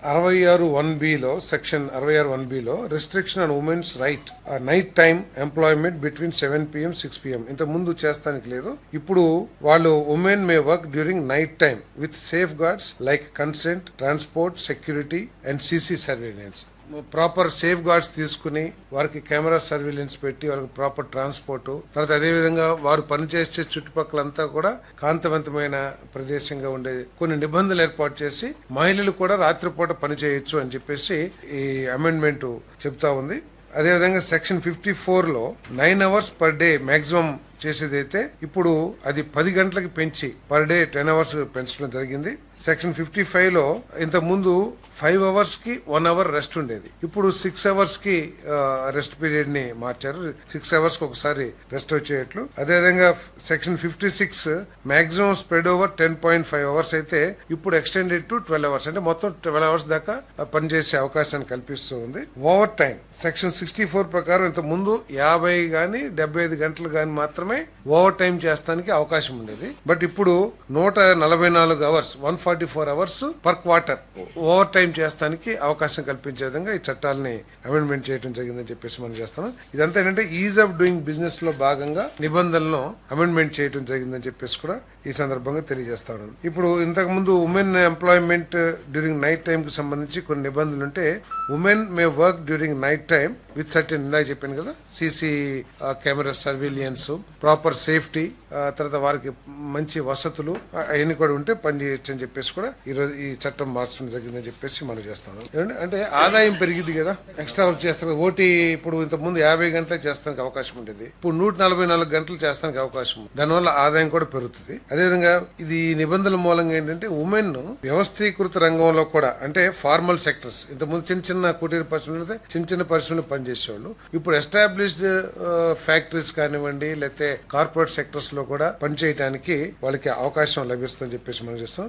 66(1)(b) section 66(1)(b) restriction on women's right night time employment between 7 PM 6 PM ఇంత ముందు చేస్తానికి లేదు. ఇప్పుడు వాళ్ళు women May work during night time with safe guards like consent, transport, security and CC surveillance. Proper safe guards తీసుకుని వారికి camera surveillance పెట్టి వాళ్ళకి ప్రాపర్ ట్రాన్స్పోర్ట్, తర్వాత అదేవిధంగా వారు పనిచేసే చుట్టుపక్కలంతా కూడా కాంతివంతమైన ప్రదేశంగా ఉండే కొన్ని నిబంధనలు ఏర్పాటు చేసి మహిళలు కూడా రాత్రిపూట పని చేయొచ్చు అని చెప్పేసి ఈ అమెండ్మెంట్ చెప్తా ఉంది. అదేవిధంగా సెక్షన్ 54లో 9 hours per day మాక్సిమం చేసేదైతే ఇప్పుడు అది 10 గంటలకు పెంచి పర్ డే 10 hours పెంచడం జరిగింది. సెక్షన్ 55లో ఇంత ముందు 5 hours కి 1 hour రెస్ట్ ఉండేది. ఇప్పుడు 6 hours కి రెస్ట్ పీరియడ్ ని మార్చారు. 6 hours కి ఒకసారి రెస్ట్ వచ్చేట్లు. అదేవిధంగా section 56 maximum spread over 10.5 hours అయితే ఇప్పుడు ఎక్స్టెండెడ్ టు 12 hours, అంటే మొత్తం 12 hours దాకా పనిచేసే అవకాశాన్ని కల్పిస్తూ ఉంది. ఓవర్ టైం సెక్షన్ 64 ప్రకారం ఇంత ముందు 50 గానీ 75 గంటలు గానీ మాత్రమే ఓవర్ టైం చేస్తానికి అవకాశం ఉండేది. బట్ ఇప్పుడు 144 hours 144 hours per quarter over time చేస్తానికి అవకాశం కల్పించే విధంగా ఈ చట్టాలని అమెండ్మెంట్ చేయడం జరిగిందని చెప్పేసి మనం చేస్తున్నాం. ఇదంతా ఏంటంటే ఈజ్ ఆఫ్ డూయింగ్ బిజినెస్ లో భాగంగా నిబంధనలను అమెండ్మెంట్ చేయడం జరిగిందని చెప్పేసి కూడా ఈ సందర్భంగా తెలియజేస్తా ఉన్నాను. ఇప్పుడు ఇంతకు ముందు women employment during night time కు సంబంధించి కొన్ని నిబంధనలు ఉంటే women May work during night time with certain, ఇందాక చెప్పాను కదా, సీసీ కెమెరా సర్వేలియన్స్, ప్రాపర్ సేఫ్టీ, తర్వాత వారికి మంచి వసతులు అవన్నీ కూడా ఉంటే పని చేయొచ్చు అని చెప్పేసి కూడా ఈరోజు ఈ చట్టం మార్చడం జరిగిందని చెప్పేసి మనం చేస్తాను. అంటే ఆదాయం పెరిగింది కదా, ఎక్స్ట్రా వర్క్ చేస్తారు. ఓటీ ఇప్పుడు ఇంత ముందు 50 గంటలే చేస్తానికి అవకాశం ఉండేది, ఇప్పుడు 144 గంటలు చేస్తానికి అవకాశం ఉంది. దానివల్ల ఆదాయం కూడా పెరుగుతుంది. అదేవిధంగా ఇది నిబంధనల మూలంగా ఏంటంటే ఉమెన్ వ్యవస్థీకృత రంగంలో కూడా, అంటే ఫార్మల్ సెక్టర్స్, ఇంత ముందు చిన్న కుటీర పరిశ్రమలు, చిన్న పరిశ్రమలు పనిచేసేవాళ్ళు ఇప్పుడు ఎస్టాబ్లిష్డ్ ఫ్యాక్టరీస్ కానివ్వండి, లేకపోతే కార్పొరేట్ సెక్టర్స్ లో కూడా పనిచేయడానికి వాళ్ళకి అవకాశం లభిస్తుందని చెప్పేసి మనం చేస్తాం.